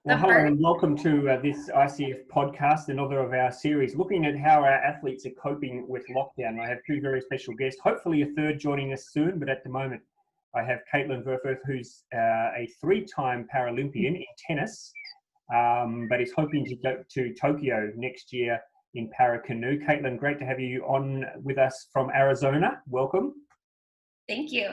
Well, hello and welcome to this ICF podcast, another of our series looking at how our athletes are coping with lockdown. I have two very special guests, hopefully a third joining us soon, but at the moment I have Kaitlyn Verfuerth, who's a three-time Paralympian in tennis, but is hoping to go to Tokyo next year in Paracanoe. Kaitlyn, great to have you on with us from Arizona. Welcome. Thank you.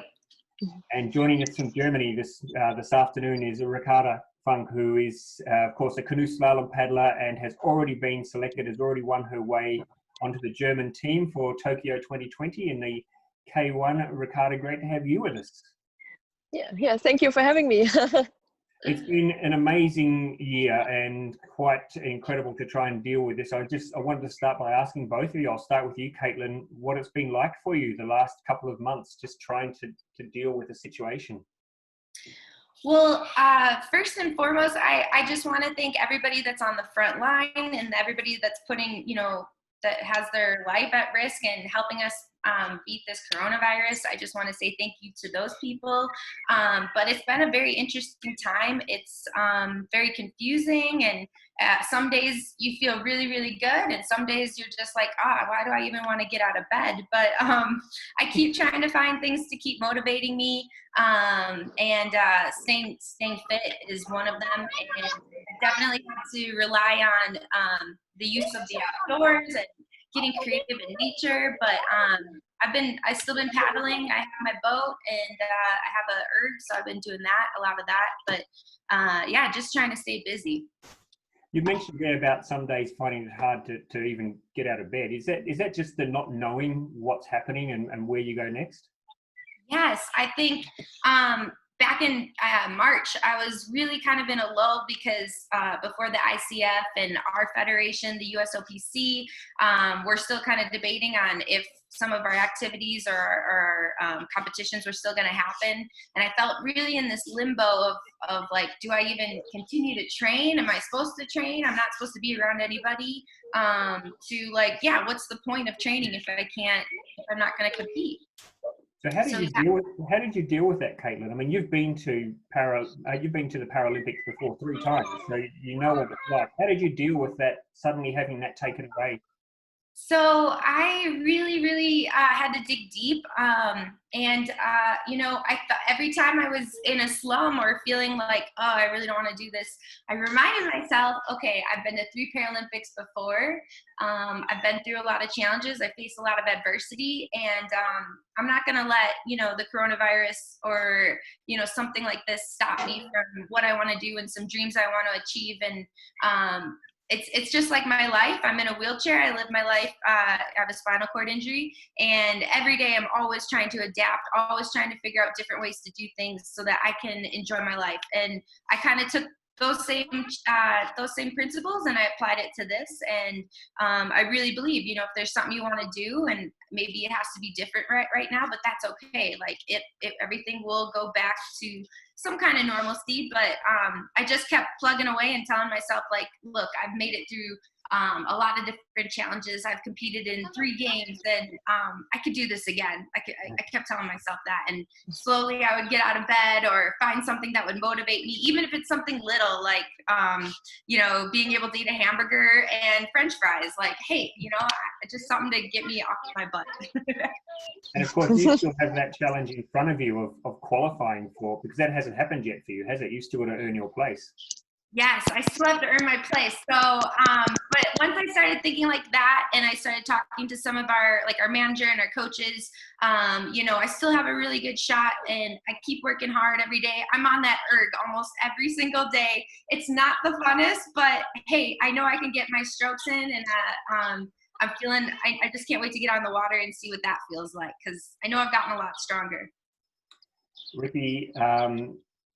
And joining us from Germany this afternoon is Ricarda Funk, who is, of course, a canoe slalom paddler and has already been selected, has already won her way onto the German team for Tokyo 2020 in the K1. Ricarda, great to have you with us. Yeah, thank you for having me. It's been an amazing year and quite incredible to try and deal with this. I wanted to start by asking both of you. I'll start with you, Kaitlyn, what it's been like for you the last couple of months, just trying to deal with the situation. Well, first and foremost, I just want to thank everybody that's on the front line and everybody that's putting, that has their life at risk and helping us beat this coronavirus. I just want to say thank you to those people. But it's been a very interesting time. It's very confusing, and some days you feel really, really good, and some days you're just like, why do I even want to get out of bed? But I keep trying to find things to keep motivating me, and staying fit is one of them. And I definitely have to rely on the use of the outdoors and getting creative in nature, but I've still been paddling. I have my boat and I have a erg, so I've been doing a lot of that. But just trying to stay busy. You mentioned there about some days finding it hard to even get out of bed. Is that just the not knowing what's happening and where you go next? Yes, I think back in March, I was really kind of in a lull because before the ICF and our federation, the USOPC, we're still kind of debating on if some of our activities or competitions were still going to happen. And I felt really in this limbo of like, do I even continue to train? Am I supposed to train? I'm not supposed to be around anybody. What's the point of training if I'm not going to compete? So how did you deal with that, Kaitlyn? I mean, you've been to the Paralympics before 3 times, so you know what it's like. How did you deal with that, suddenly having that taken away? So I really, really had to dig deep. I thought every time I was in a slum or feeling like, I really don't want to do this, I reminded myself, okay, I've been to 3 Paralympics before. I've been through a lot of challenges. I faced a lot of adversity, and I'm not going to let, the coronavirus or, something like this stop me from what I want to do and some dreams I want to achieve. And it's just like my life. I'm in a wheelchair. I live my life. I have a spinal cord injury, and every day I'm always trying to adapt, always trying to figure out different ways to do things so that I can enjoy my life. And I kind of took those same principles and I applied it to this. And I really believe, if there's something you want to do, and maybe it has to be different right now, but that's okay. Like everything will go back to some kind of normalcy. But I just kept plugging away and telling myself, like, look, I've made it through a lot of different challenges. I've competed in 3 games, and I could do this again. I kept telling myself that, and slowly I would get out of bed or find something that would motivate me, even if it's something little, like being able to eat a hamburger and French fries. Like, hey, just something to get me off my butt. And of course, you still have that challenge in front of you of qualifying for, because that hasn't happened yet for you, has it? You still got to earn your place. Yes, I still have to earn my place. So, but once I started thinking like that, and I started talking to some of our manager and our coaches, I still have a really good shot, and I keep working hard every day. I'm on that erg almost every single day. It's not the funnest, but hey, I know I can get my strokes in, and I'm feeling, I just can't wait to get on the water and see what that feels like, because I know I've gotten a lot stronger. Ricky,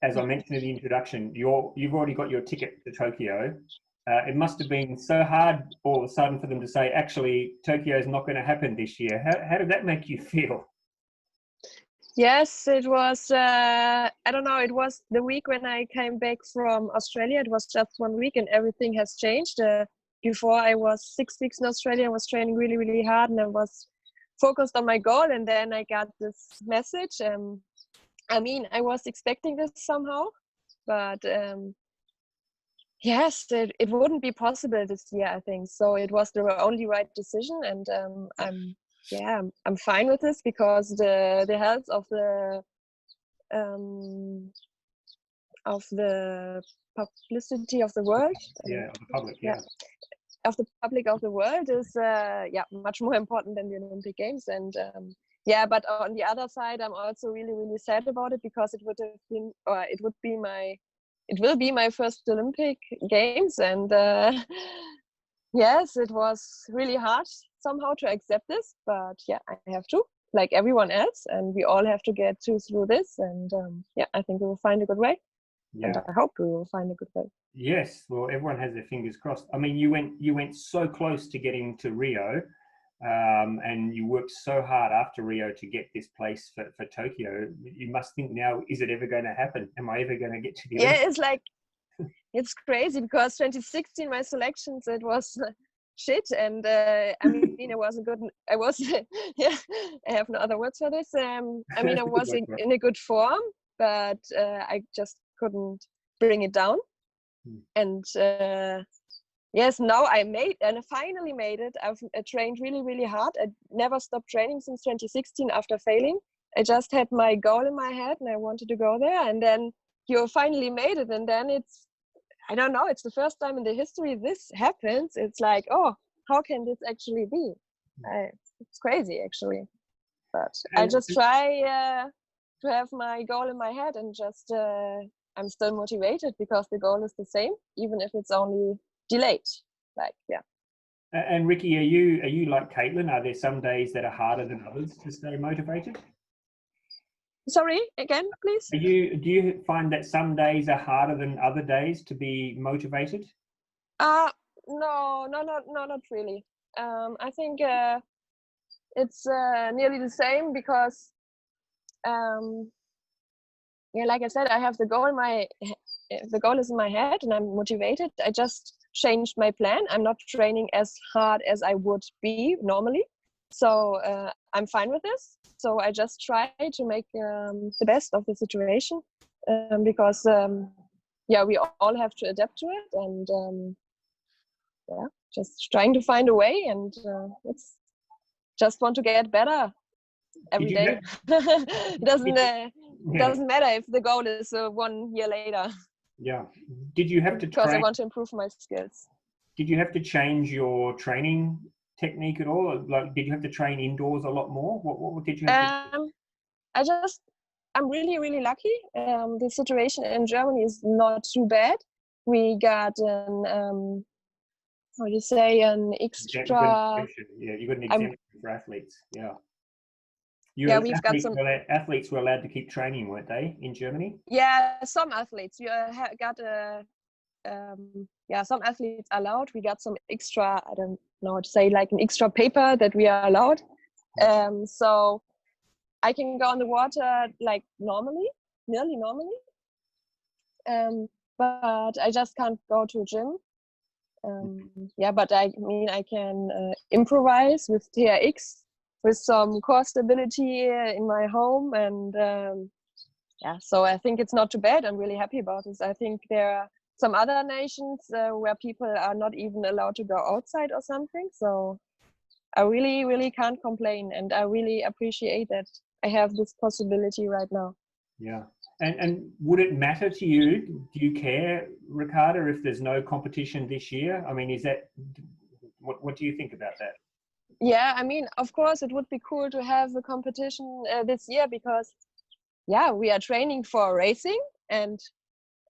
as I mentioned in the introduction, you've already got your ticket to Tokyo. It must have been so hard all of a sudden for them to say, actually, Tokyo is not going to happen this year. How did that make you feel? Yes, it was, I don't know, it was the week when I came back from Australia. It was just 1 week and everything has changed. Before I was 6 weeks in Australia, I was training really, really hard, and I was focused on my goal. And then I got this message. I was expecting this somehow, but Yes, it wouldn't be possible this year, I think. So it was the only right decision, and I'm fine with this because the health um, of the publicity of the world, Yeah, of the public. yeah, of the public of the world is much more important than the Olympic Games. And but on the other side, I'm also really, really sad about it because it will be my first Olympic Games, and yes, it was really hard somehow to accept this, but yeah, I have to, like everyone else, and we all have to get through this, and I think we will find a good way. And I hope we will find a good way. Yes, well, everyone has their fingers crossed. I mean, you went so close to getting to Rio, and you worked so hard after Rio to get this place for Tokyo. You must think now, is it ever going to happen? Am I ever going to get to the Olympics? It's like, it's crazy because 2016, my selections, it was shit. And I mean, I have no other words for this. I mean, I was in a good form, but I just couldn't bring it down. And yes, now I finally made it. I've trained really, really hard. I never stopped training since 2016 after failing. I just had my goal in my head and I wanted to go there. And then you finally made it. And then I don't know, it's the first time in the history this happens. It's like, oh, how can this actually be? It's crazy, actually. But I just try to have my goal in my head and just I'm still motivated because the goal is the same, even if it's only delayed. And Ricky, are you like Kaitlyn? Are there some days that are harder than others to stay motivated? Sorry, again, please. Do you find that some days are harder than other days to be motivated? No, not really. I think it's nearly the same because like I said, I have the goal is in my head and I'm motivated. I just changed my plan. I'm not training as hard as I would be normally. So I'm fine with this. So I just try to make the best of the situation because we all have to adapt to it, and just trying to find a way, and it's just want to get better every day. It doesn't matter if the goal is 1 year later. Yeah. Did you have to because I want to improve my skills. Did you have to change your training technique at all? Like, did you have to train indoors a lot more? What did you have to do? I'm really, really lucky. The situation in Germany is not too bad. We got an extra. You got an exemption for athletes. Yeah. We've got some athletes were allowed to keep training, weren't they, in Germany? Yeah, some athletes. You got some athletes allowed. We got some extra, I don't know how to say, like an extra paper that we are allowed. So I can go on the water like nearly normally. But I just can't go to a gym. But I mean, I can improvise with TRX, with some core stability in my home, and so I think it's not too bad. I'm really happy about this. I think there are some other nations where people are not even allowed to go outside or something. So I really, really can't complain, and I really appreciate that I have this possibility right now. Yeah. And would it matter to you? Do you care, Ricarda, if there's no competition this year? I mean, what do you think about that? Yeah, I mean, of course, it would be cool to have a competition this year because, we are training for racing, and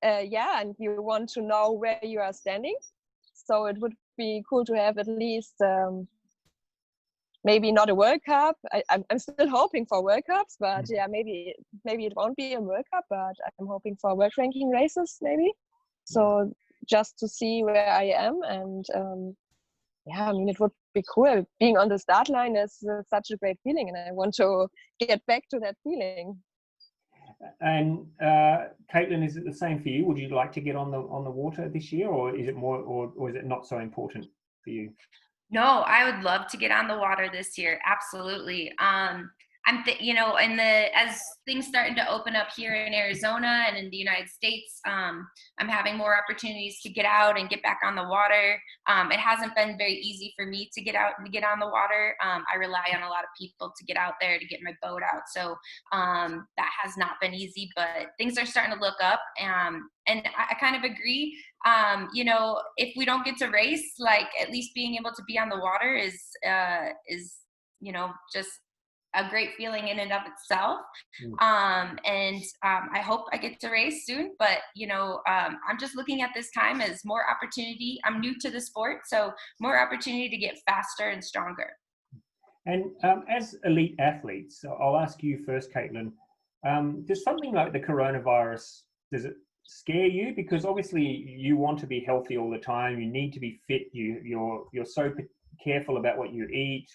and you want to know where you are standing. So it would be cool to have at least maybe not a World Cup. I'm still hoping for World Cups, but maybe it won't be a World Cup, but I'm hoping for world ranking races maybe. So just to see where I am, and I mean, it would be cool. Being on the start line is such a great feeling, and I want to get back to that feeling. And Kaitlyn, is it the same for you? Would you like to get on the water this year, or is it more, or is it not so important for you? No, I would love to get on the water this year. Absolutely. I you know, as things starting to open up here in Arizona and in the United States, I'm having more opportunities to get out and get back on the water. It hasn't been very easy for me to get out and get on the water. I rely on a lot of people to get out there to get my boat out. So that has not been easy, but things are starting to look up. And I kind of agree. You know, if we don't get to race, like at least being able to be on the water is, you know, just a great feeling in and of itself. I hope I get to race soon, but you know, I'm just looking at this time as more opportunity. I'm new to the sport, so more opportunity to get faster and stronger. And as elite athletes, I'll ask you first, Kaitlyn, does something like the coronavirus, does it scare you? Because obviously you want to be healthy all the time, you need to be fit, you're so careful about what you eat,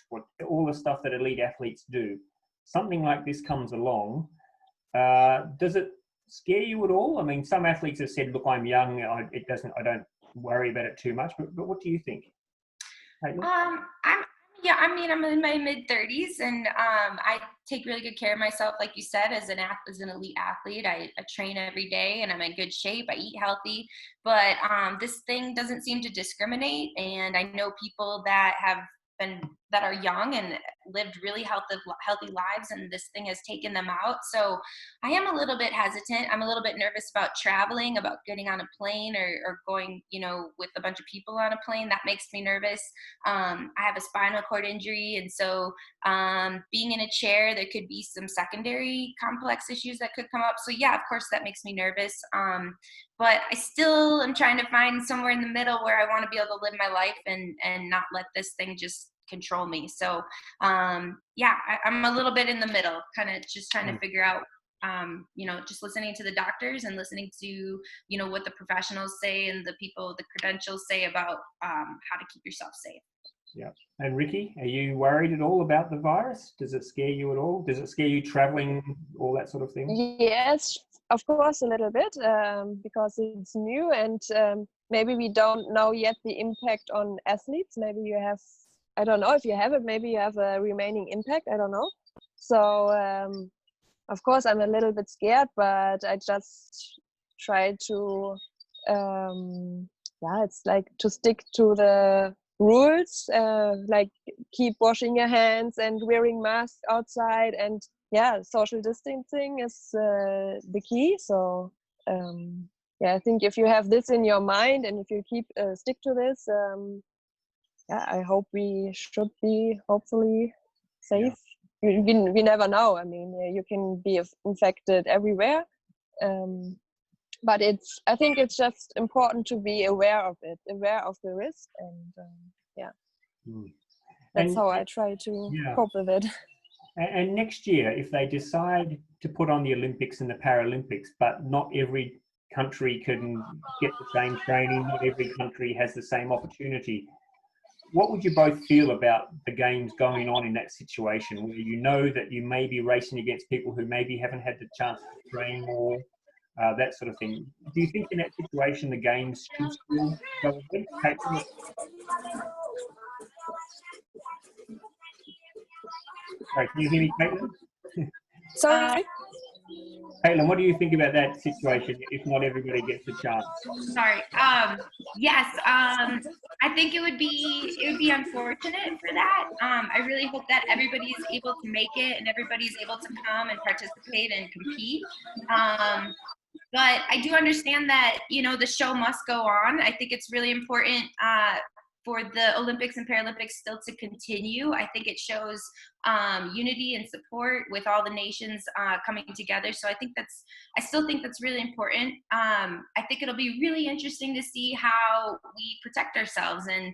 all the stuff that elite athletes do. Something like this comes along. Does it scare you at all? I mean, some athletes have said, "Look, I'm young. I don't worry about it too much." But what do you think? I'm in my mid-30s, and I take really good care of myself, like you said, as an elite athlete. I train every day, and I'm in good shape. I eat healthy, but this thing doesn't seem to discriminate. And I know people that are young and lived really healthy lives, and this thing has taken them out. So I am a little bit hesitant. I'm a little bit nervous about traveling, about getting on a plane or going, you know, with a bunch of people on a plane. That makes me nervous. I have a spinal cord injury, and so being in a chair, there could be some secondary complex issues that could come up. So yeah, of course that makes me nervous. But I still am trying to find somewhere in the middle where I want to be able to live my life and not let this thing just control me. So I'm a little bit in the middle, kind of just trying to figure out, you know, just listening to the doctors and listening to, you know, what the professionals say and the credentials say about how to keep yourself safe. Yeah. And Ricky, are you worried at all about the virus? Does it scare you at all? Does it scare you traveling, all that sort of thing? Yes, of course, a little bit, because it's new, and maybe we don't know yet the impact on athletes. Maybe you have, I don't know if you have it, maybe you have a remaining impact, I don't know. So of course I'm a little bit scared, but I just try to it's like to stick to the rules, like keep washing your hands and wearing masks outside, and social distancing is the key. So I think if you have this in your mind and if you keep stick to this, I hope we should be hopefully safe. We never know. I mean, you can be infected everywhere, but I think it's just important to be aware of it, aware of the risk, and that's how I try to cope with it. And next year, if they decide to put on the Olympics and the Paralympics, but not every country can get the same training, not every country has the same opportunity, what would you both feel about the games going on in that situation, where you know that you may be racing against people who maybe haven't had the chance to train more, that sort of thing? Do you think in that situation the games should still go ahead? Sorry, can you hear me, Kaitlyn? Sorry? Kaitlyn, what do you think about that situation if not everybody gets a chance? Sorry. Yes. I think it would be unfortunate for that. I really hope that everybody is able to make it and everybody's able to come and participate and compete. But I do understand that, you know, the show must go on. I think it's really important for the Olympics and Paralympics still to continue. I think it shows unity and support with all the nations coming together. So I still think that's really important. I think it'll be really interesting to see how we protect ourselves, and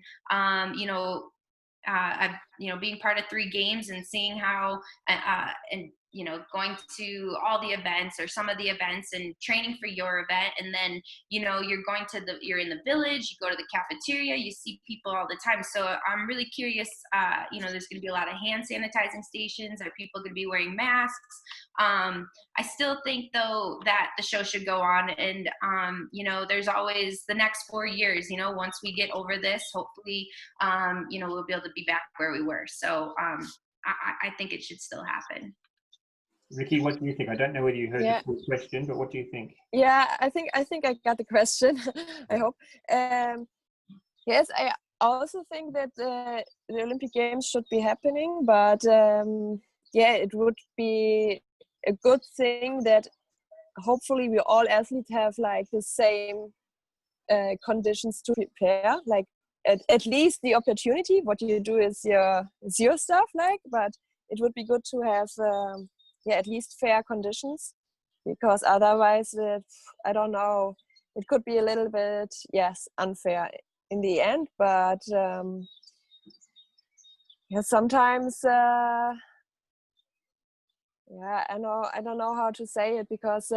being part of 3 games and seeing how going to all the events or some of the events and training for your event. And then, you're in the village, you go to the cafeteria, you see people all the time. So I'm really curious, there's going to be a lot of hand sanitizing stations. Are people going to be wearing masks? I still think though that the show should go on, and there's always the next 4 years, once we get over this, hopefully, we'll be able to be back where we were. So I think it should still happen. Ricky, what do you think? I don't know whether you heard the full question, but what do you think? Yeah, I think I got the question. I hope. Yes, I also think that the Olympic Games should be happening, but yeah, it would be a good thing that hopefully we all athletes have like the same conditions to prepare, like at least the opportunity. What you do is your stuff, like, but it would be good to have at least fair conditions, because otherwise I don't know, it could be a little bit unfair in the end. But sometimes I don't know how to say it, because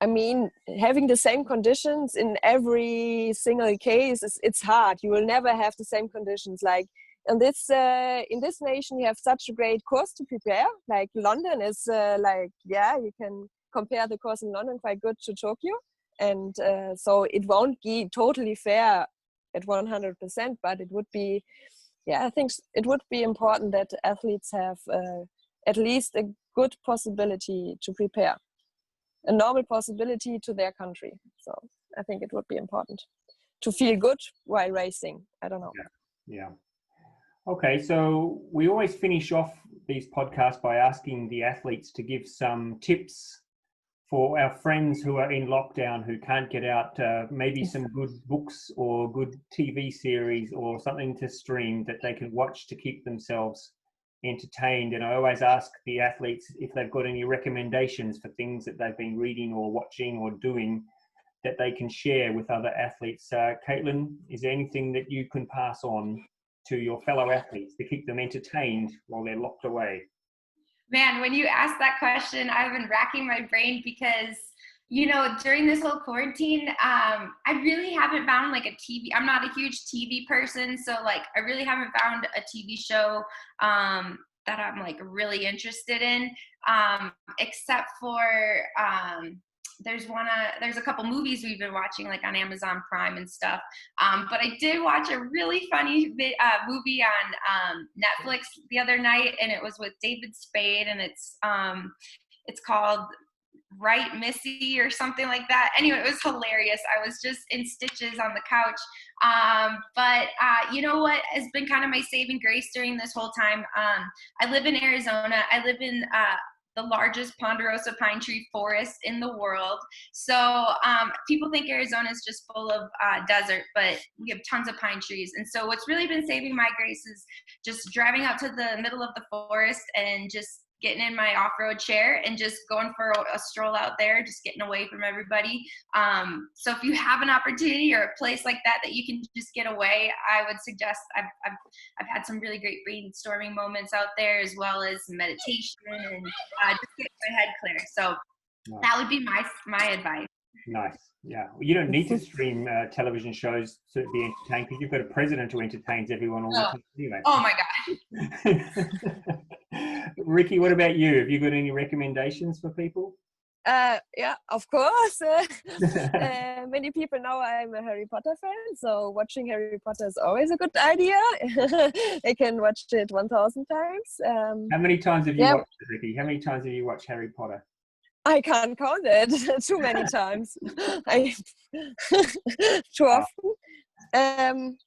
I mean, having the same conditions in every single case it's hard. You will never have the same conditions. Like in this nation, you have such a great course to prepare. Like London is you can compare the course in London quite good to Tokyo, and so it won't be totally fair at 100%, but it would be, I think it would be important that athletes have at least a good possibility to prepare, a normal possibility to their country. So I think it would be important to feel good while racing. I don't know. Yeah. Okay, so we always finish off these podcasts by asking the athletes to give some tips for our friends who are in lockdown, who can't get out, maybe some good books or good TV series or something to stream that they can watch to keep themselves entertained. And I always ask the athletes if they've got any recommendations for things that they've been reading or watching or doing that they can share with other athletes. Kaitlyn, is there anything that you can pass on to your fellow athletes to keep them entertained while they're locked away? Man, when you asked that question, I've been racking my brain because, during this whole quarantine, I really haven't found like a TV. I'm not a huge TV person, so like I really haven't found a TV show that I'm like really interested in, except for there's a couple movies we've been watching like on Amazon Prime and stuff. But I did watch a really funny movie on Netflix the other night, and it was with David Spade, and it's called Right Missy or something like that. Anyway, it was hilarious. I was just in stitches on the couch. But you know what has been kind of my saving grace during this whole time? I live in Arizona. I live in the largest ponderosa pine tree forest in the world. So people think Arizona is just full of desert, but we have tons of pine trees. And so what's really been saving my grace is just driving out to the middle of the forest and just getting in my off-road chair and just going for a stroll out there, just getting away from everybody. So if you have an opportunity or a place like that you can just get away, I would suggest. I've had some really great brainstorming moments out there, as well as meditation and just get my head clear. So that would be my advice. Nice. Yeah. Well, you don't need to stream television shows to be entertained, because you've got a president who entertains everyone all the time anyway. Oh my God. Ricky, what about you? Have you got any recommendations for people? Yeah, of course. Many people know I'm a Harry Potter fan, so watching Harry Potter is always a good idea. I can watch it 1,000 times. How many times have you watched it, Ricky? How many times have you watched Harry Potter? I can't count it. Too many times. Too often.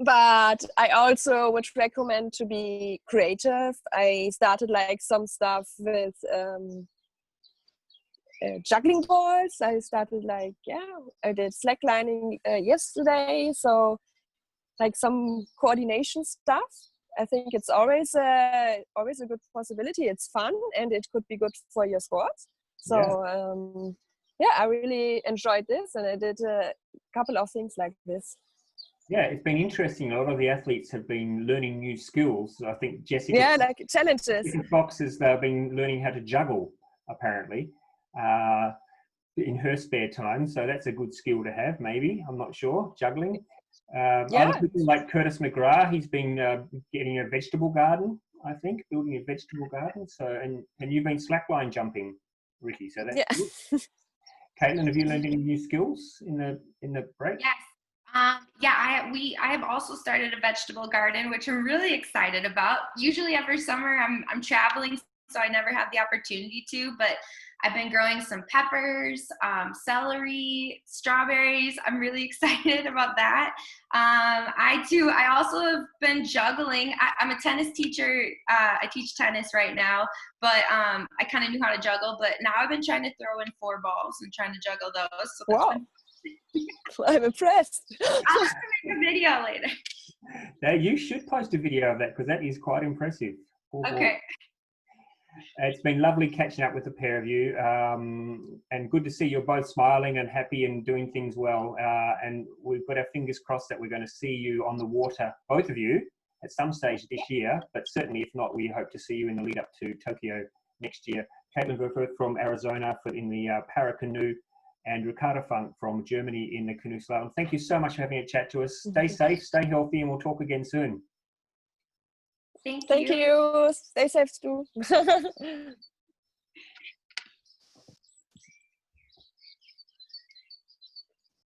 But I also would recommend to be creative. I started like some stuff with juggling balls. I started I did slacklining yesterday. So like some coordination stuff. I think it's always a good possibility. It's fun and it could be good for your sports. So I really enjoyed this, and I did a couple of things like this. Yeah, it's been interesting. A lot of the athletes have been learning new skills. I think Jessica. Yeah, like challenges. Jessica Fox has been learning how to juggle, apparently, in her spare time. So that's a good skill to have, maybe. I'm not sure. Juggling. Other people like Curtis McGrath, he's been getting a vegetable garden, I think, building a vegetable garden. So, and you've been slackline jumping, Ricky. So that's good. Kaitlyn, have you learned any new skills in the break? Yes. Yeah, I have also started a vegetable garden, which I'm really excited about. Usually every summer I'm traveling, so I never have the opportunity to, but I've been growing some peppers, celery, strawberries. I'm really excited about that. I also have been juggling. I'm a tennis teacher. I teach tennis right now, but I kind of knew how to juggle, but now I've been trying to throw in 4 balls and trying to juggle those. So that's Wow. I'm impressed. I'll make a video later. Now, you should post a video of that because that is quite impressive. Okay. It's been lovely catching up with the pair of you, and good to see you're both smiling and happy and doing things well. And we've got our fingers crossed that we're going to see you on the water, both of you, at some stage this year. But certainly, if not, we hope to see you in the lead up to Tokyo next year. Kaitlyn Verfuerth from Arizona in the Paracanoe, and Ricarda Funk from Germany in the Canoe Slalom. Thank you so much for having a chat to us. Stay safe, stay healthy, and we'll talk again soon. Thank you. Thank you. Stay safe too.